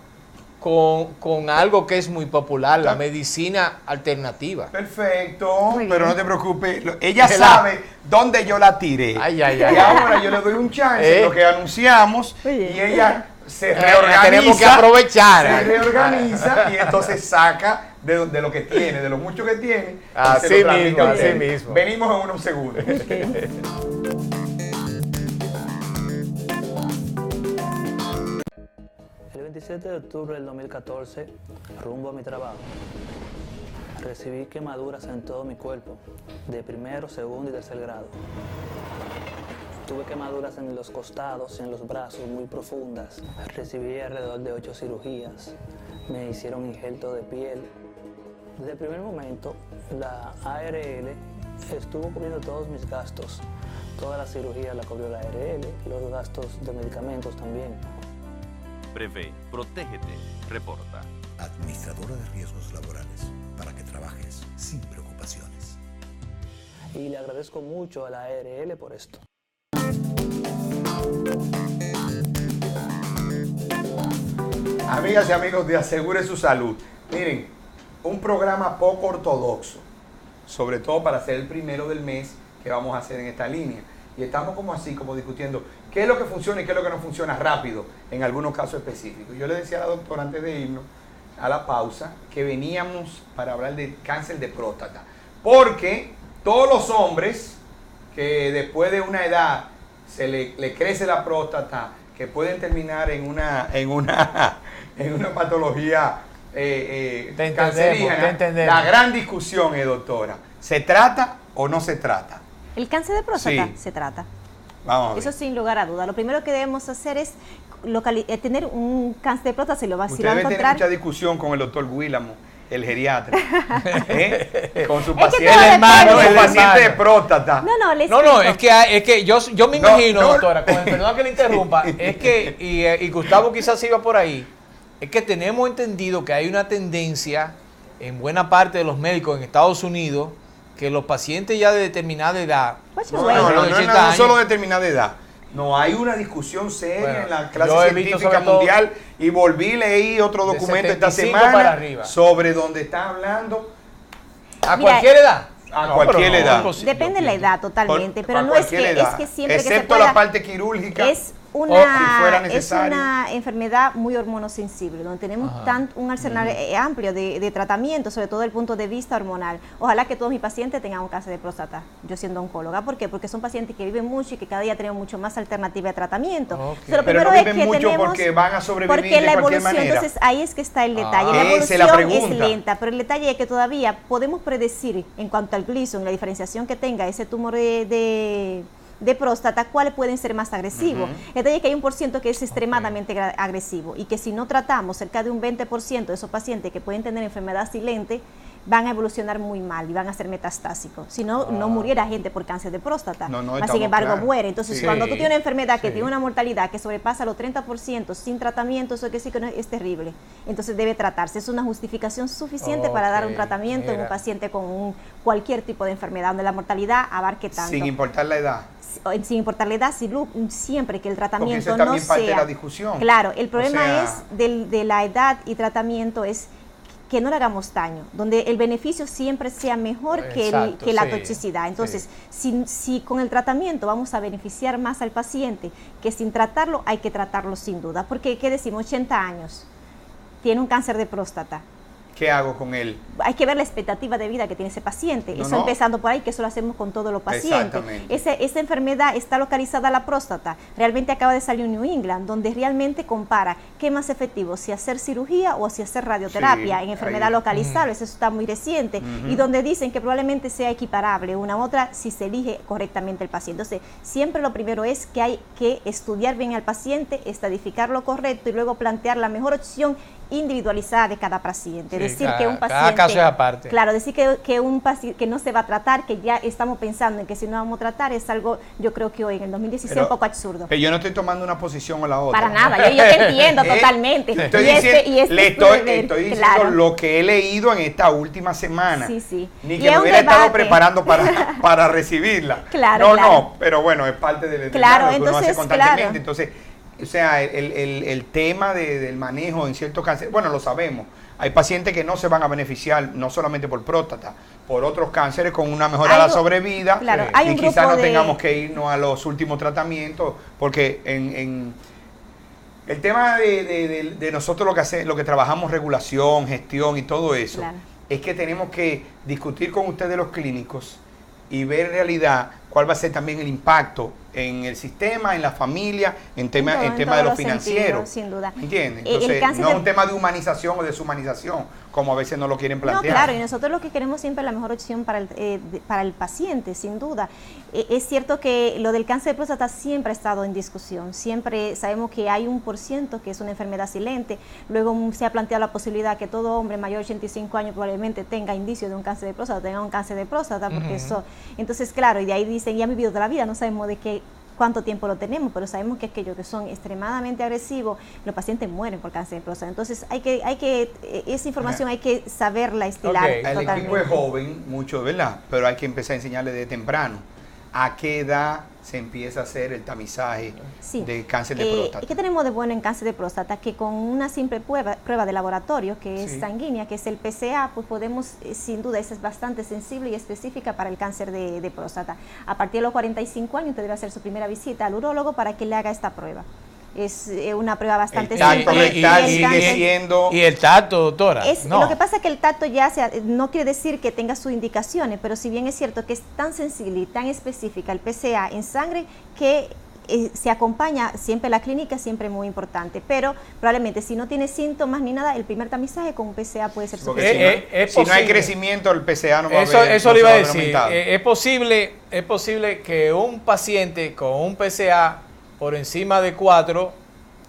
con algo que es muy popular, la medicina alternativa. Perfecto, pero no te preocupes, ella sabe dónde yo la tiré. Y ahora yo le doy un chance, lo que anunciamos, y ella se reorganiza. Tenemos que aprovechar. Se reorganiza y entonces saca de lo que tiene, de lo mucho que tiene. Así mismo. Venimos en unos segundos. El 27 de octubre del 2014, rumbo a mi trabajo, recibí quemaduras en todo mi cuerpo, de primero, segundo y tercer grado. Tuve quemaduras en los costados y en los brazos muy profundas. Recibí alrededor de 8 cirugías. Me hicieron injerto de piel. Desde el primer momento, la ARL estuvo cubriendo todos mis gastos. Toda la cirugía la cubrió la ARL, los gastos de medicamentos también. Prevé, protégete, reporta. Administradora de Riesgos Laborales, para que trabajes sin preocupaciones. Y le agradezco mucho a la ARL por esto. Amigas y amigos de Asegure su Salud, miren, un programa poco ortodoxo, sobre todo para ser el primero del mes que vamos a hacer en esta línea. Y estamos como discutiendo qué es lo que funciona y qué es lo que no funciona rápido en algunos casos específicos. Yo le decía a la doctora antes de irnos a la pausa que veníamos para hablar de cáncer de próstata, porque todos los hombres que después de una edad se le crece la próstata, que pueden terminar en una patología cancerígena. La gran discusión es, doctora, ¿se trata o no se trata? El cáncer de próstata Sí. se trata. Vamos a ver. Eso sin lugar a duda. Lo primero que debemos hacer es tener un cáncer de próstata, si lo va a Usted debe tener encontrar. mucha discusión con el doctor Guílamo, el geriatra, con su Es que paciente, todo el depende. paciente de próstata. No, es que yo me imagino, no. doctora, con el perdón que le interrumpa, es que, y Gustavo quizás iba por ahí, es que tenemos entendido que hay una tendencia en buena parte de los médicos en Estados Unidos que los pacientes ya de determinada edad, No solo determinada edad. No hay una discusión seria en la clase científica mundial y leí otro documento esta semana sobre donde está hablando a cualquier edad. A cualquier edad. Depende de la edad totalmente, pero no es que siempre excepto que se pueda, la parte quirúrgica. Es una enfermedad muy hormonosensible, donde tenemos un arsenal amplio de tratamiento, sobre todo desde el punto de vista hormonal. Ojalá que todos mis pacientes tengan un cáncer de próstata, yo siendo oncóloga. ¿Por qué? Porque son pacientes que viven mucho y que cada día tenemos mucho más alternativas de tratamiento. Pero no viven mucho porque van a sobrevivir porque de cualquier manera. Entonces ahí es que está el detalle. La evolución es lenta, pero el detalle es que todavía podemos predecir en cuanto al Gleason, la diferenciación que tenga ese tumor de próstata, cuáles pueden ser más agresivos. El detalle es que hay un % que es extremadamente agresivo y que si no tratamos cerca de un 20% de esos pacientes que pueden tener enfermedad silente, van a evolucionar muy mal y van a ser metastásicos. Si no, no muriera gente por cáncer de próstata. Sin embargo, muere. Entonces, cuando tú tienes una enfermedad que tiene una mortalidad que sobrepasa los 30% sin tratamiento, eso que sí que es terrible. Entonces, debe tratarse. Es una justificación suficiente para dar un tratamiento en un paciente con cualquier tipo de enfermedad, donde la mortalidad abarque tanto. Sin importar la edad. Sin importar la edad, siempre que el tratamiento no sea... parte de la discusión. Claro, el problema de la edad y tratamiento es que no le hagamos daño, donde el beneficio siempre sea mejor que la toxicidad. Entonces, si con el tratamiento vamos a beneficiar más al paciente que sin tratarlo, hay que tratarlo sin duda. Porque, ¿qué decimos? 80 años, tiene un cáncer de próstata. ¿Qué hago con él? Hay que ver la expectativa de vida que tiene ese paciente. Empezando por ahí, que eso lo hacemos con todos los pacientes. Esa enfermedad está localizada a la próstata. Realmente acaba de salir un New England, donde realmente compara qué es más efectivo, si hacer cirugía o si hacer radioterapia en enfermedad localizable. Eso está muy reciente. Y donde dicen que probablemente sea equiparable una a otra si se elige correctamente el paciente. Entonces, siempre lo primero es que hay que estudiar bien al paciente, estadificar lo correcto y luego plantear la mejor opción individualizada de cada paciente. Decir que un paciente, cada caso es aparte. Claro, decir que un paciente que no se va a tratar, que ya estamos pensando en que si no vamos a tratar, es algo, yo creo que hoy en el 2016 es un poco absurdo. Pero yo no estoy tomando una posición o la otra. Para nada, yo te entiendo totalmente. Estoy diciendo lo que he leído en esta última semana. Ni que me hubiera estado preparando para recibirla. No, pero bueno, es parte del claro, que uno hace constantemente. Entonces, o sea, el tema del manejo en ciertos cánceres, bueno, lo sabemos. Hay pacientes que no se van a beneficiar, no solamente por próstata, por otros cánceres con una mejorada sobrevida. Y quizás no tengamos que irnos a los últimos tratamientos, porque en el tema de nosotros lo que trabajamos, regulación, gestión y todo eso, es que tenemos que discutir con ustedes los clínicos y ver en realidad cuál va a ser también el impacto en el sistema, en la familia, en tema de lo financiero. Sin duda. ¿Entiendes? Entonces, no es un tema de humanización o deshumanización, como a veces no lo quieren plantear. No, claro, y nosotros lo que queremos siempre es la mejor opción para el paciente, sin duda. Es cierto que lo del cáncer de próstata siempre ha estado en discusión. Siempre sabemos que hay un % que es una enfermedad silente. Luego se ha planteado la posibilidad que todo hombre mayor de 85 años probablemente tenga indicios de un cáncer de próstata, tenga un cáncer de próstata, porque eso... Entonces, claro, y de ahí dicen, ya han vivido toda la vida, no sabemos de cuánto tiempo lo tenemos, pero sabemos que aquellos que son extremadamente agresivos, los pacientes mueren por cáncer de próstata. Entonces, esa información hay que saberla estilar. El equipo es joven, mucho, ¿verdad? Pero hay que empezar a enseñarle de temprano. ¿A qué edad se empieza a hacer el tamizaje de cáncer de próstata? ¿Qué tenemos de bueno en cáncer de próstata? Que con una simple prueba de laboratorio, que es sanguínea, que es el PSA, pues podemos, sin duda, esa es bastante sensible y específica para el cáncer de próstata. A partir de los 45 años, usted debe hacer su primera visita al urólogo para que le haga esta prueba. Es una prueba bastante simple. Y el tacto, doctora. Lo que pasa es que el tacto no quiere decir que tenga sus indicaciones, pero si bien es cierto que es tan sensible y tan específica el PSA en sangre que se acompaña siempre la clínica, siempre muy importante, pero probablemente si no tiene síntomas ni nada, el primer tamizaje con un PSA puede ser suficiente. Si no hay crecimiento, el PSA no va a haber. Eso le iba a decir. Es posible que un paciente con un PSA por encima de 4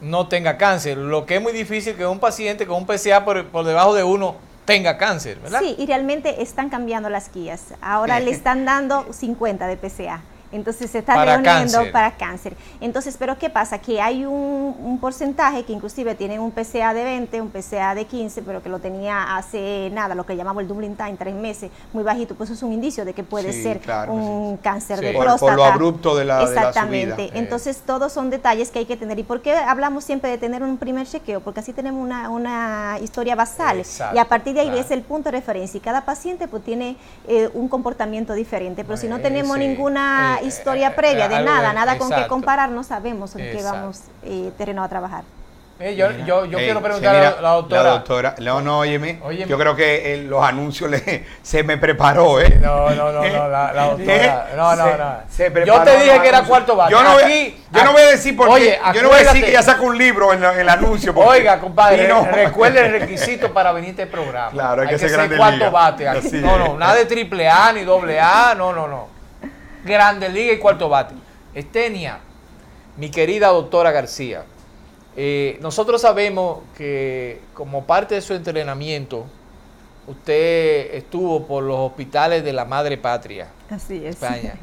no tenga cáncer. Lo que es muy difícil que un paciente con un PSA por debajo de 1 tenga cáncer, ¿verdad? Sí, y realmente están cambiando las guías. Ahora le están dando 50 de PSA. Entonces se está reuniendo para cáncer. Entonces, pero ¿qué pasa? Que hay un porcentaje que inclusive tiene un PSA de 20, un PSA de 15, pero que lo tenía hace nada, lo que llamamos el doubling time, 3 meses, muy bajito, pues eso es un indicio de que puede ser un cáncer de próstata. Por lo abrupto de la Exactamente. subida. Entonces, todos son detalles que hay que tener. ¿Y por qué hablamos siempre de tener un primer chequeo? Porque así tenemos una historia basal. Exacto, y a partir de ahí es el punto de referencia. Y cada paciente pues tiene un comportamiento diferente. Pero si no tenemos ninguna historia previa de nada con qué comparar, no sabemos en qué vamos terreno a trabajar. Yo quiero preguntar a la doctora. La doctora, óyeme, yo creo que los anuncios se me preparó, No, la doctora. Se preparó, yo te dije que era cuarto bate. Yo no voy a decir por qué. Yo no voy a decir que ya saco un libro en el anuncio. Oiga, compadre, recuerde el requisito para venir a este programa. Claro, hay que ser cuarto bate. Aquí. No, nada de triple A ni doble A, no. Grande Liga y cuarto bate. Estenia, mi querida doctora García, nosotros sabemos que como parte de su entrenamiento, usted estuvo por los hospitales de la Madre Patria. Así es. España.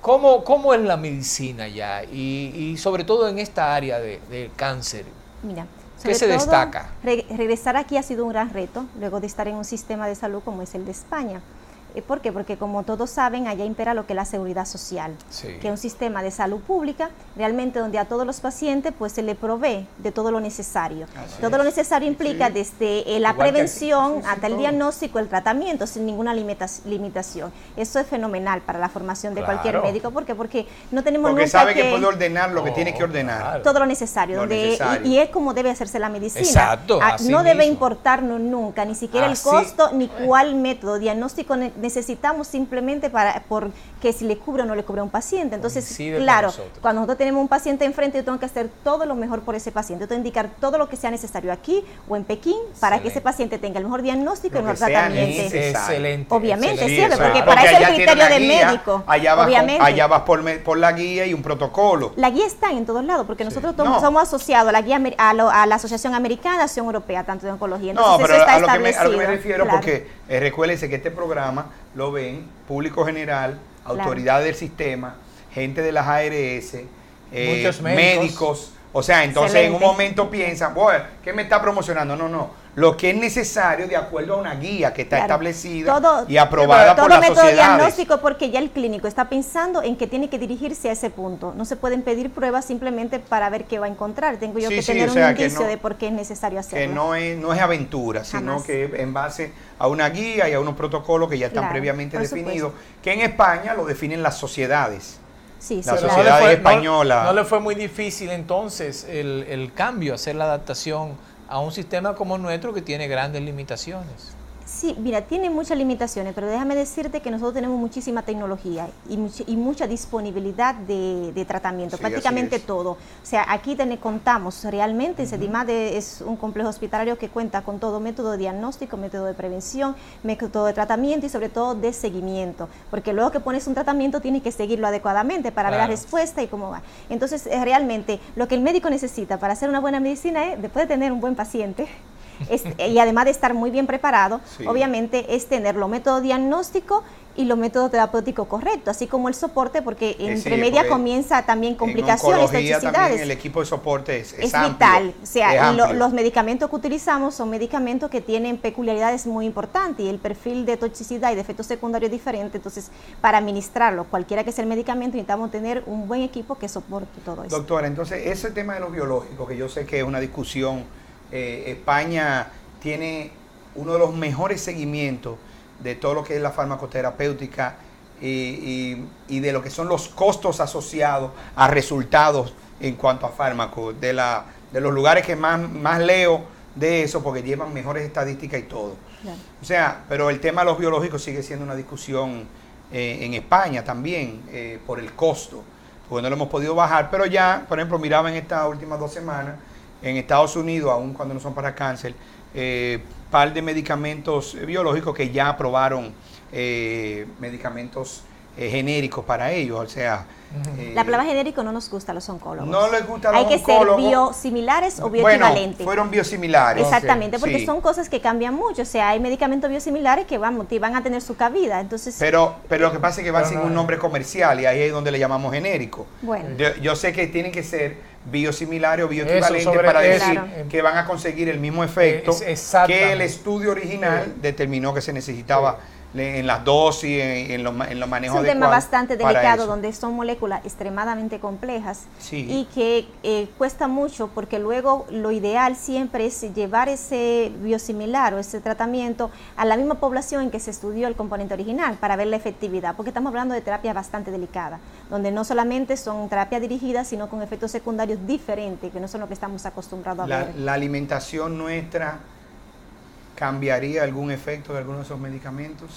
¿Cómo es la medicina ya? Y sobre todo en esta área del cáncer. Mira, ¿qué se destaca? Regresar aquí ha sido un gran reto, luego de estar en un sistema de salud como es el de España. ¿Por qué? Porque como todos saben, allá impera lo que es la seguridad social, que es un sistema de salud pública, realmente donde a todos los pacientes pues se le provee de todo lo necesario. Todo lo necesario implica desde la prevención hasta el diagnóstico, el tratamiento, sin ninguna limitación. Eso es fenomenal para la formación de cualquier médico. ¿Por qué? Porque no tenemos porque sabe que puede ordenar lo que tiene que ordenar. Todo lo necesario. Y es como debe hacerse la medicina. Exacto, no debe importarnos nunca, ni siquiera el costo, ni cuál método diagnóstico necesitamos simplemente porque si le cubre o no le cubre a un paciente. Entonces, claro, cuando nosotros tenemos un paciente enfrente, yo tengo que hacer todo lo mejor por ese paciente. Yo tengo que indicar todo lo que sea necesario aquí o en Pekín para que ese paciente tenga el mejor diagnóstico y el mejor tratamiento. Excelente. Obviamente, siempre, porque para eso el criterio del médico. Allá vas por la guía y un protocolo. La guía está en todos lados, porque nosotros somos asociados a la guía a la Asociación Americana, Asociación Europea, tanto de oncología. Entonces, pero eso está a lo que establecido. me refiero, porque recuérdense que este programa lo ven público general, autoridades del sistema, gente de las ARS, muchos médicos. O sea, entonces en un momento piensan, bueno, ¿qué me está promocionando? No. Lo que es necesario de acuerdo a una guía que está establecida y aprobada por las sociedades. Todo método diagnóstico, porque ya el clínico está pensando en que tiene que dirigirse a ese punto. No se pueden pedir pruebas simplemente para ver qué va a encontrar. Tengo yo que tener un indicio de por qué es necesario hacerlo. Que no es aventura, sino que en base a una guía y a unos protocolos que ya están previamente definidos, que en España lo definen las sociedades. La sociedad española. No le fue muy difícil entonces el cambio, hacer la adaptación a un sistema como el nuestro que tiene grandes limitaciones. Sí, mira, tiene muchas limitaciones, pero déjame decirte que nosotros tenemos muchísima tecnología y mucha disponibilidad de tratamiento, prácticamente todo. O sea, aquí contamos realmente, Sedimad es un complejo hospitalario que cuenta con todo, método de diagnóstico, método de prevención, método de tratamiento y sobre todo de seguimiento, porque luego que pones un tratamiento tienes que seguirlo adecuadamente para ver la respuesta y cómo va. Entonces, realmente, lo que el médico necesita para hacer una buena medicina es, después de tener un buen paciente, y además de estar muy bien preparado, obviamente es tener los métodos diagnósticos y los métodos terapéuticos correctos, así como el soporte, porque entre media comienza también complicaciones, toxicidades. El equipo de soporte es vital. O sea, los medicamentos que utilizamos son medicamentos que tienen peculiaridades muy importantes y el perfil de toxicidad y de efectos secundarios es diferente. Entonces, para administrarlo, cualquiera que sea el medicamento, necesitamos tener un buen equipo que soporte todo eso. Doctora, entonces ese tema de los biológicos, que yo sé que es una discusión, España tiene uno de los mejores seguimientos de todo lo que es la farmacoterapéutica y de lo que son los costos asociados a resultados en cuanto a fármacos, de los lugares que más leo de eso, porque llevan mejores estadísticas y todo. Claro. O sea, pero el tema de los biológicos sigue siendo una discusión en España también, por el costo, porque no lo hemos podido bajar, pero ya, por ejemplo, miraba en estas últimas 2 semanas, en Estados Unidos, aun cuando no son para cáncer, par de medicamentos biológicos que ya aprobaron medicamentos genéricos para ellos, o sea... La palabra genérico no nos gusta a los oncólogos. No les gusta a los oncólogos. Hay que ser biosimilares o bioequivalentes. Bueno, fueron biosimilares. Exactamente, porque son cosas que cambian mucho. O sea, hay medicamentos biosimilares que van a tener su cabida. Entonces, pero lo que pasa es que van sin un nombre comercial y ahí es donde le llamamos genérico. Bueno. Yo sé que tienen que ser biosimilares o bioequivalentes para decir que van a conseguir el mismo efecto que el estudio original determinó que se necesitaba en las dosis, en los manejos adecuados. Es un tema bastante delicado donde son moléculas extremadamente complejas y que cuesta mucho, porque luego lo ideal siempre es llevar ese biosimilar o ese tratamiento a la misma población en que se estudió el componente original para ver la efectividad, porque estamos hablando de terapia bastante delicada, donde no solamente son terapias dirigidas, sino con efectos secundarios diferentes, que no son lo que estamos acostumbrados a ver. La alimentación nuestra ¿cambiaría algún efecto de algunos de esos medicamentos?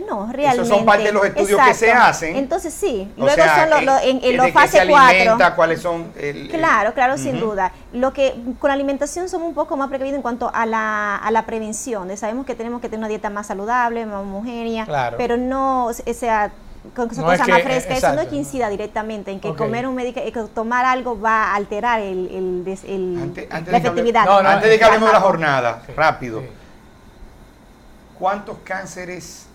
No, realmente. Esos son parte de los estudios que se hacen. Entonces sí, o luego sea, son en los fase 4. ¿Cuáles son? Claro, sin duda. Lo que con la alimentación somos un poco más precavidos en cuanto a la prevención. Sabemos que tenemos que tener una dieta más saludable, más homogénea, pero no, o sea, con cosas más frescas. Eso no es que incida directamente en que comer tomar algo va a alterar la efectividad. Antes de que hablemos de la jornada, rápido. ¿Cuántos cánceres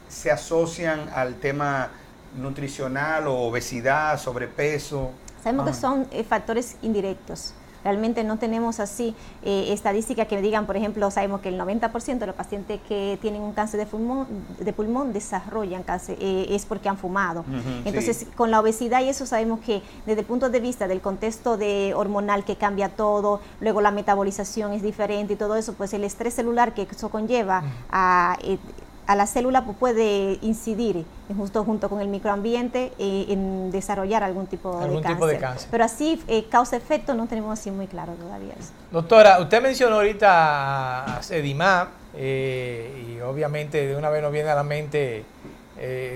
se asocian al tema nutricional o obesidad, sobrepeso? Sabemos que son factores indirectos. Realmente no tenemos así estadísticas que me digan, por ejemplo, sabemos que el 90% de los pacientes que tienen un cáncer de pulmón desarrollan cáncer, es porque han fumado. Entonces, con la obesidad y eso sabemos que desde el punto de vista del contexto hormonal que cambia todo, luego la metabolización es diferente y todo eso, pues el estrés celular que eso conlleva a la célula puede incidir justo junto con el microambiente en desarrollar algún tipo de cáncer. Pero así, causa-efecto no tenemos así muy claro todavía eso. Doctora, usted mencionó ahorita a Sedimap y obviamente de una vez nos viene a la mente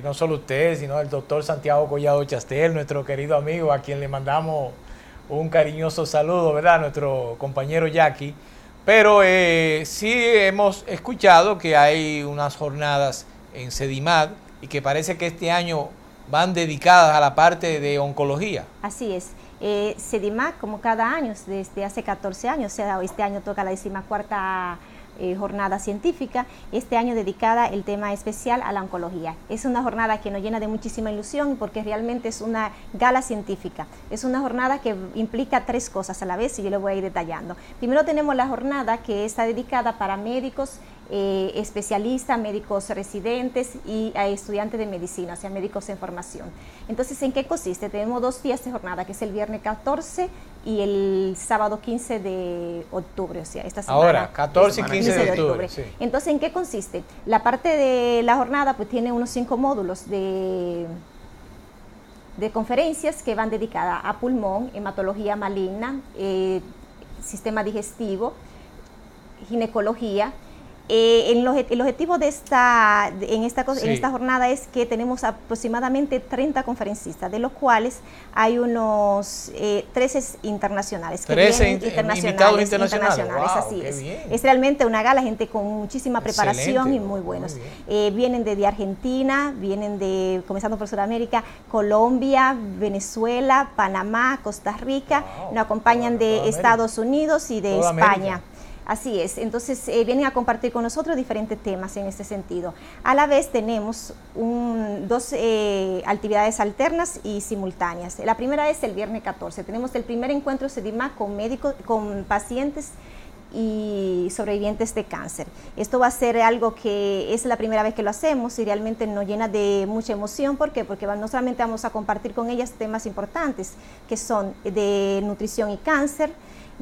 no solo usted, sino el doctor Santiago Collado Chastel, nuestro querido amigo, a quien le mandamos un cariñoso saludo, ¿verdad? Nuestro compañero Jackie. Pero sí hemos escuchado que hay unas jornadas en Sedimap y que parece que este año van dedicadas a la parte de oncología. Así es. Sedimap, como cada año, desde hace 14 años, o sea, este año toca la 14ª jornada científica, este año dedicada el tema especial a la oncología. Es una jornada que nos llena de muchísima ilusión porque realmente es una gala científica. Es una jornada que implica 3 cosas a la vez y yo le voy a ir detallando. Primero tenemos la jornada que está dedicada para médicos, especialistas, médicos residentes y a estudiantes de medicina, o sea, médicos en formación. Entonces, ¿en qué consiste? Tenemos 2 días de jornada, que es el viernes 14 y el sábado 15 de octubre, o sea, esta semana. Ahora, 14 y 15 de octubre. Sí. Entonces, ¿en qué consiste? La parte de la jornada pues tiene unos 5 módulos de conferencias que van dedicadas a pulmón, hematología maligna, sistema digestivo, ginecología. El objetivo de esta jornada es que tenemos aproximadamente 30 conferencistas, de los cuales hay unos 13 internacionales. 13 invitados internacionales. Wow, así es. Es realmente una gala, gente con muchísima preparación y muy buenos. Vienen de Argentina, comenzando por Sudamérica, Colombia, Venezuela, Panamá, Costa Rica, nos acompañan de Estados Unidos y de España. Así es, entonces vienen a compartir con nosotros diferentes temas en este sentido. A la vez tenemos 2 actividades alternas y simultáneas. La primera es el viernes 14. Tenemos el primer encuentro Sedimap con pacientes y sobrevivientes de cáncer. Esto va a ser algo que es la primera vez que lo hacemos y realmente nos llena de mucha emoción. ¿Por qué? Porque no solamente vamos a compartir con ellas temas importantes que son de nutrición y cáncer,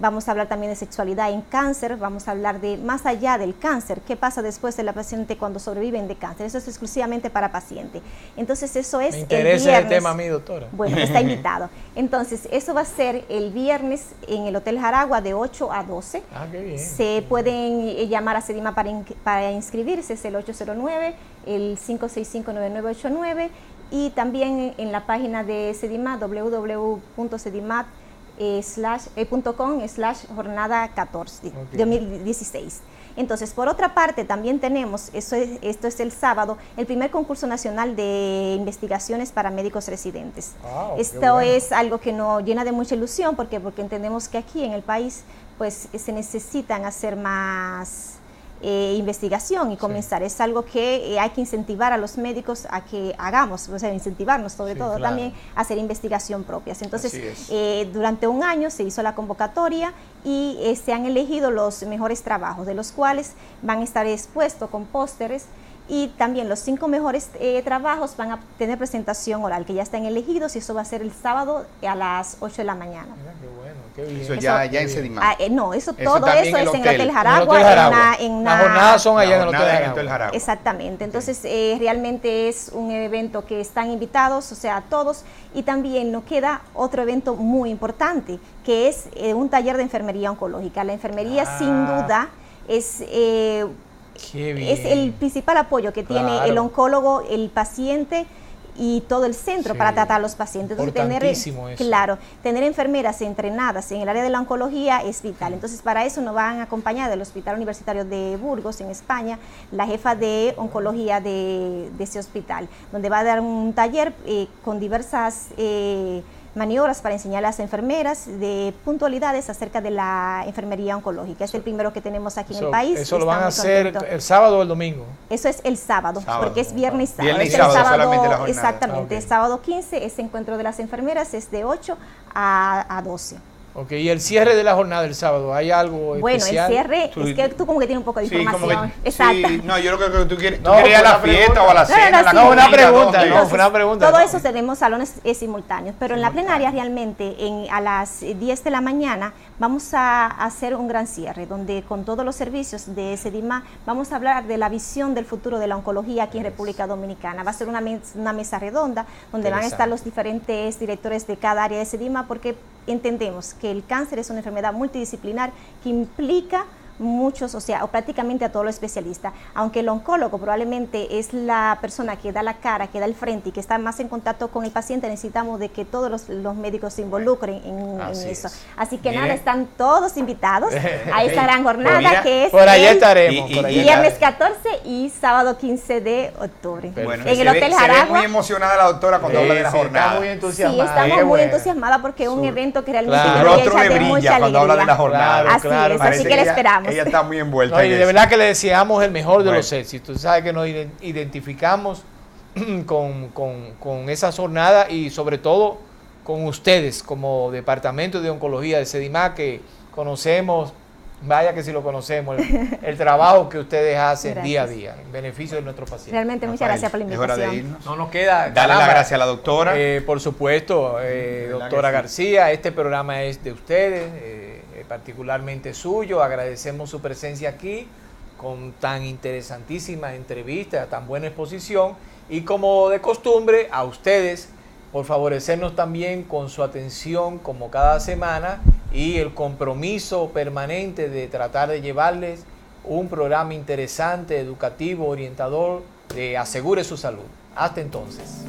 vamos a hablar también de sexualidad en cáncer, vamos a hablar de más allá del cáncer, qué pasa después de la paciente cuando sobreviven de cáncer. Eso es exclusivamente para paciente. Entonces eso es el viernes. Me interesa el tema a mí, doctora. Bueno, está invitado. Entonces eso va a ser el viernes en el Hotel Jaragua de 8 a 12. Ah, qué bien. Se pueden llamar a Sedimap para inscribirse, es el 809, el 565-9989 y también en la página de Sedimap, www.sedimap.com .com/jornada14 2016. Entonces, por otra parte, también tenemos, esto es el sábado, el primer concurso nacional de investigaciones para médicos residentes. Esto es algo que nos llena de mucha ilusión, porque entendemos que aquí en el país pues se necesitan hacer más investigación y comenzar. Es algo que hay que incentivar a los médicos a que hagamos, o sea, incentivarnos sobre todo también a hacer investigación propias. Entonces, durante un año se hizo la convocatoria y se han elegido los mejores trabajos, de los cuales van a estar expuestos con pósteres, y también los 5 mejores trabajos van a tener presentación oral, que ya están elegidos, y eso va a ser el sábado a las 8 de la mañana. Mira, qué bueno, qué bien. Eso ya en Sedimá. No, todo eso es en el Hotel Jaragua. Las jornadas son allá en el Hotel Jaragua. Exactamente. Entonces, realmente es un evento que están invitados, o sea, todos. Y también nos queda otro evento muy importante, que es un taller de enfermería oncológica. La enfermería, sin duda, es el principal apoyo que tiene el oncólogo, el paciente y todo el centro para tratar a los pacientes. Entonces, tener enfermeras entrenadas en el área de la oncología es vital. Entonces, para eso nos van a acompañar del Hospital Universitario de Burgos, en España, la jefa de oncología de ese hospital, donde va a dar un taller con diversas maniobras para enseñar a las enfermeras de puntualidades acerca de la enfermería oncológica. Es el primero que tenemos aquí en el país. ¿Eso lo van a hacer el sábado o el domingo? Eso es el sábado, porque es viernes y sábado. Viernes y sábado solamente la jornada. Exactamente, el sábado 15, ese encuentro de las enfermeras es de 8 a 12. Ok, y el cierre de la jornada del sábado, ¿hay algo especial? Bueno, el cierre, es que tú como que tienes un poco de información. Exacto. Sí, no, yo creo que tú quieres ir a la fiesta o a la cena. No, una pregunta. Todo eso tenemos salones simultáneos, pero en la plenaria realmente a las 10 de la mañana vamos a hacer un gran cierre, donde con todos los servicios de Sedimá vamos a hablar de la visión del futuro de la oncología aquí en República Dominicana. Va a ser una mesa redonda donde van a estar los diferentes directores de cada área de Sedimá, porque entendemos que el cáncer es una enfermedad multidisciplinar que implica muchos, o prácticamente a todos los especialistas, aunque el oncólogo probablemente es la persona que da la cara, que da el frente y que está más en contacto con el paciente. Necesitamos de que todos los médicos se involucren en eso. Así que nada, están todos invitados a esta gran jornada que es por allá estaremos. Viernes 14 y sábado 15 de octubre. Bueno, en el Hotel Jaragua. Se ve muy emocionada la doctora cuando habla de la jornada. Está muy entusiasmada. Sí, estamos muy entusiasmadas porque es un evento que realmente el rostro le brilla cuando habla de la jornada. Así es, así que le esperamos. Ella está muy envuelta. Y de verdad que le deseamos el mejor de los éxitos. Tú sabes que nos identificamos con esa jornada y sobre todo con ustedes como Departamento de Oncología de Sedimá, que conocemos, vaya que si lo conocemos, el trabajo que ustedes hacen día a día en beneficio de nuestros pacientes. Realmente muchas gracias por la invitación. Es hora de irnos. No nos queda darle las gracias a la doctora. Por supuesto, doctora García, este programa es de ustedes, particularmente suyo. Agradecemos su presencia aquí con tan interesantísima entrevista, tan buena exposición, y como de costumbre a ustedes por favorecernos también con su atención como cada semana y el compromiso permanente de tratar de llevarles un programa interesante, educativo, orientador, de Asegure su Salud. Hasta entonces.